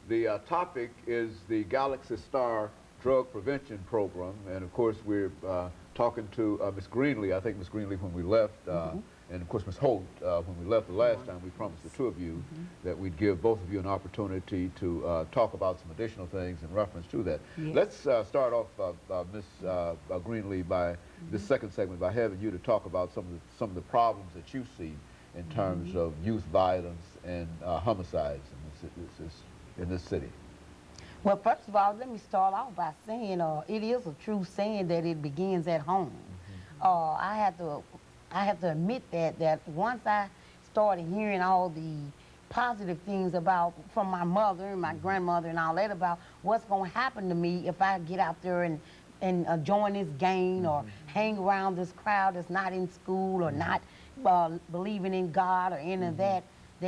The topic is the Galaxy Star Drug Prevention Program, and of course we're talking to Ms. Greenlee. I think Ms. Greenlee when we left, and of course Ms. Holt when we left the last time. We promised the two of you that we'd give both of you an opportunity to talk about some additional things in reference to that. Yes. Let's start off, Ms. Greenlee, by this second segment by having you to talk about some of the problems that you see in terms of youth violence and homicides in this city. Well, first of all, let me start off by saying it is a true saying that it begins at home. I have to admit that once I started hearing all the positive things from my mother and my grandmother and all that about what's going to happen to me if I get out there and join this gang or hang around this crowd that's not in school or not believing in God or any of that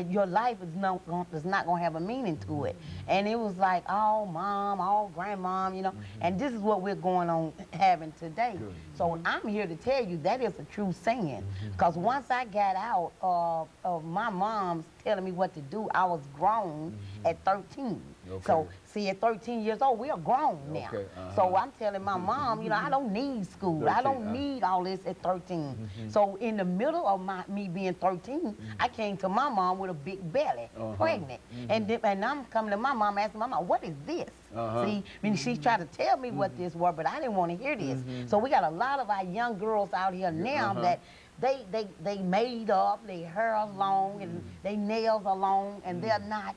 your life is not going to have a meaning to it. And it was like, oh, mom, oh, grandmom, you know, and this is what we're going on having today. Good. So I'm here to tell you that is a true saying. Because once I got out of my mom's telling me what to do, I was grown at 13. Okay. So, see, at 13 years old, we are grown now. Okay. So I'm telling my mom, you know, I don't need school. 13, I don't need all this at 13. So in the middle of me being 13, I came to my mom with a big belly, pregnant. And I'm coming to my mom asking my mom, what is this? See, I mean, she tried to tell me what this was, but I didn't want to hear this. So we got a lot of our young girls out here now that they made up, their hair is long and their nails are long, and they're not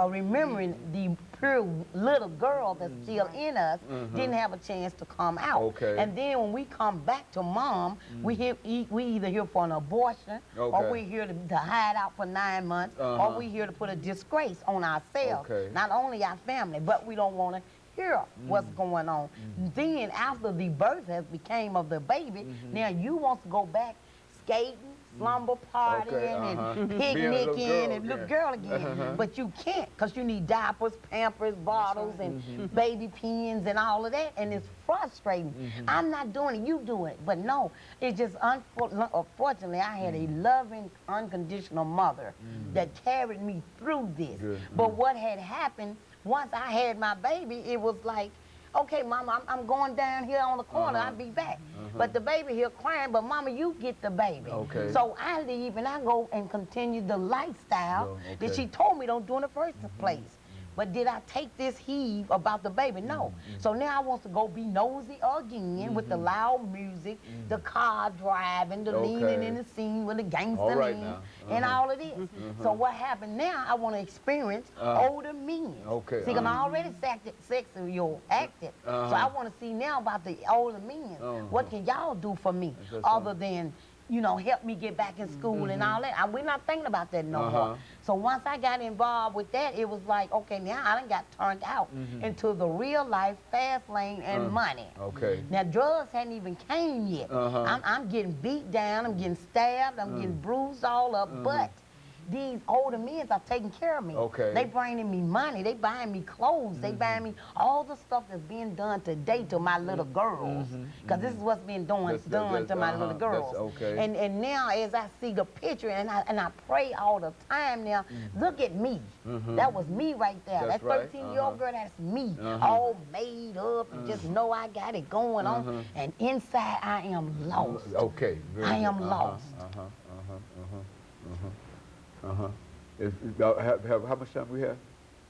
remembering the pure little girl that's still in us didn't have a chance to come out. Okay. And then when we come back to mom, we either here for an abortion or we're here to hide out for 9 months or we're here to put a disgrace on ourselves. Not only our family, but we don't want to hear what's going on. Then after the birth has became of the baby, now you want to go back skating, slumber partying and picnicking and little girl again. But you can't because you need diapers, Pampers, bottles, and baby pens and all of that, and it's frustrating. I'm not doing it, you do it. But no, it's just unfortunately I had a loving, unconditional mother that carried me through this. But what had happened, once I had my baby, it was like, okay, Mama, I'm going down here on the corner. I'll be back. But the baby here crying, but Mama, you get the baby. So I leave and I go and continue the lifestyle that she told me don't do in the first place. But did I take this heave about the baby? No. So now I want to go be nosy again with the loud music, the car driving, the leaning in the scene with the gangster lean, and all of this. So what happened now, I want to experience older men. See, I'm already sexually active. So I want to see now about the older men. What can y'all do for me other than, you know, help me get back in school and all that? We're not thinking about that no more. So once I got involved with that, it was like, okay, now I done got turned out into the real life fast lane and money. Now drugs hadn't even came yet. I'm getting beat down, I'm getting stabbed, I'm getting bruised all up, but these older men are taking care of me. They bringing me money, they buying me clothes, they buying me all the stuff that's being done today to my little girls. Because this is what's being done to my little girls. And now as I see the picture and I pray all the time now, look at me. That was me right there. That 13-year-old girl, that's me. All made up and just know I got it going on. And inside I am lost. I am lost. How much time we have?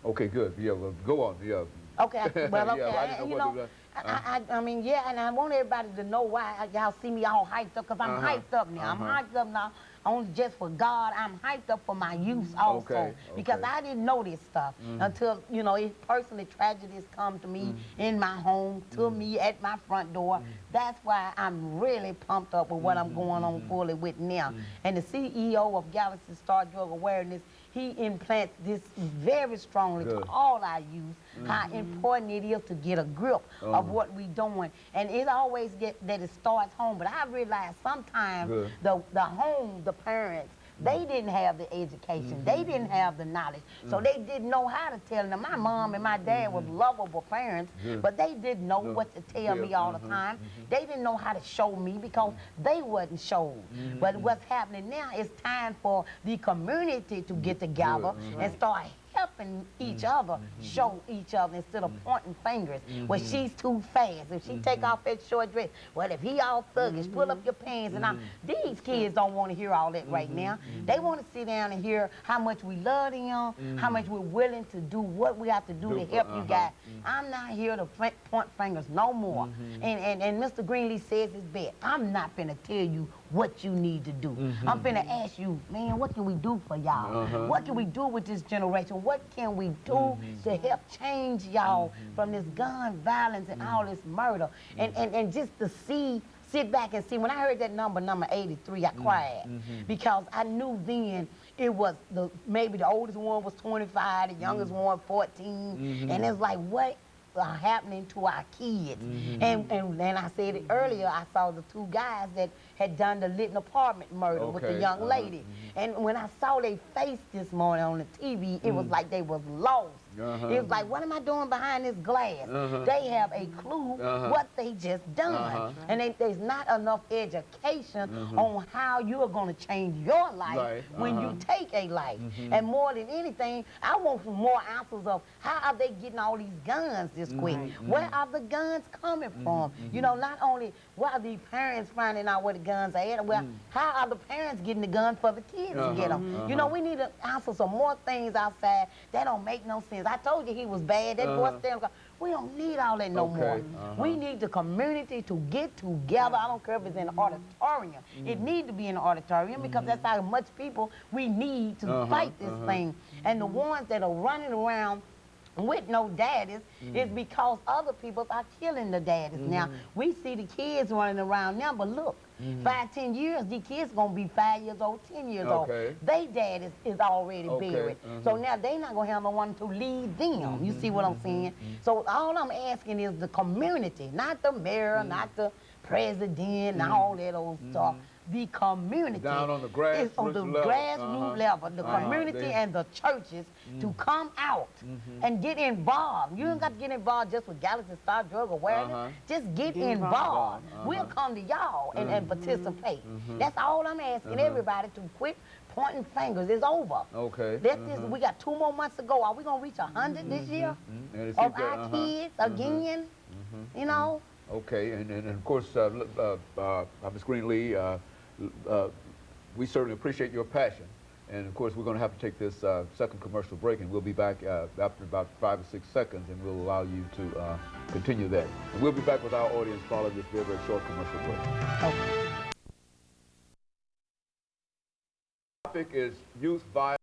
Okay, good. Yeah, well, go on. Yeah. Okay, well, okay. You know, I mean, yeah, and I want everybody to know why y'all see me all hyped up, because I'm hyped up now. I'm hyped up now only just for God. I'm hyped up for my youth also, because I didn't know this stuff until, you know, personally tragedies come to me in my home, to me at my front door. That's why I'm really pumped up with what I'm going on fully with now. And the CEO of Galaxy Star Drug Awareness, he implants this very strongly to all our youth, how important it is to get a grip of what we're doing. And it always that it starts home, but I realize sometimes the home, the parents, they didn't have the education, they didn't have the knowledge, so they didn't know how to tell them. My mom and my dad were lovable parents, but they didn't know what to tell me all the time. They didn't know how to show me because they wasn't showed. But what's happening now is time for the community to get together and start helping each other show each other instead of pointing fingers. Well, she's too fast. If she take off that short dress, well, if he all thuggish, pull up your pants. And these kids don't want to hear all that right now. They want to sit down and hear how much we love them, how much we're willing to do what we have to do to help you guys. I'm not here to point fingers no more. And Mr. Greenlee says his best. I'm not finna tell you what you need to do. I'm finna ask you, man, what can we do for y'all? What can we do with this generation? What can we do to help change y'all from this gun violence and all this murder? And just to sit back and see. When I heard that number 83, I cried because I knew then it was maybe the oldest one was 25, the youngest one 14, and it's like, what are happening to our kids? And I said it earlier, I saw the two guys that had done the Litton apartment murder with the young lady. And when I saw their face this morning on the TV, it was like they was lost. It was like, what am I doing behind this glass? They have a clue what they just done. And there's not enough education on how you are going to change your life when you take a life. And more than anything, I want some more answers of how are they getting all these guns this quick? Where are the guns coming from? You know, not only where are the parents finding out where the guns are at, well, how are the parents getting the gun for the kids to get them? You know, we need to answer some more things outside that don't make no sense. I told you he was bad. That boy standing. We don't need all that no more. We need the community to get together. I don't care if it's in the auditorium. It needs to be in the auditorium because that's how much people we need to fight this thing. And the ones that are running around with no daddies is because other people are killing the daddies. Now, we see the kids running around now, but look, 5, 10 years, these kids gonna be 5 years old, 10 years old. They dad is already buried. So now they not gonna have no one to lead them. You see what I'm saying? So all I'm asking is the community, not the mayor, not the president, not all that old stuff. The community. Down on the grassroots level. The community and the churches to come out and get involved. You don't got to get involved just with Galaxy Star Drug Awareness. Just get involved. We'll come to y'all and participate. That's all I'm asking everybody to quit pointing fingers. It's over. We got 2 more months to go. Are we going to reach 100 this year of our kids again? You know? Okay, and of course, Ms. Greenlee, we certainly appreciate your passion. And of course, we're going to have to take this second commercial break, and we'll be back after about 5 or 6 seconds, and we'll allow you to continue that. And we'll be back with our audience following this very, very short commercial break. The topic is youth violence.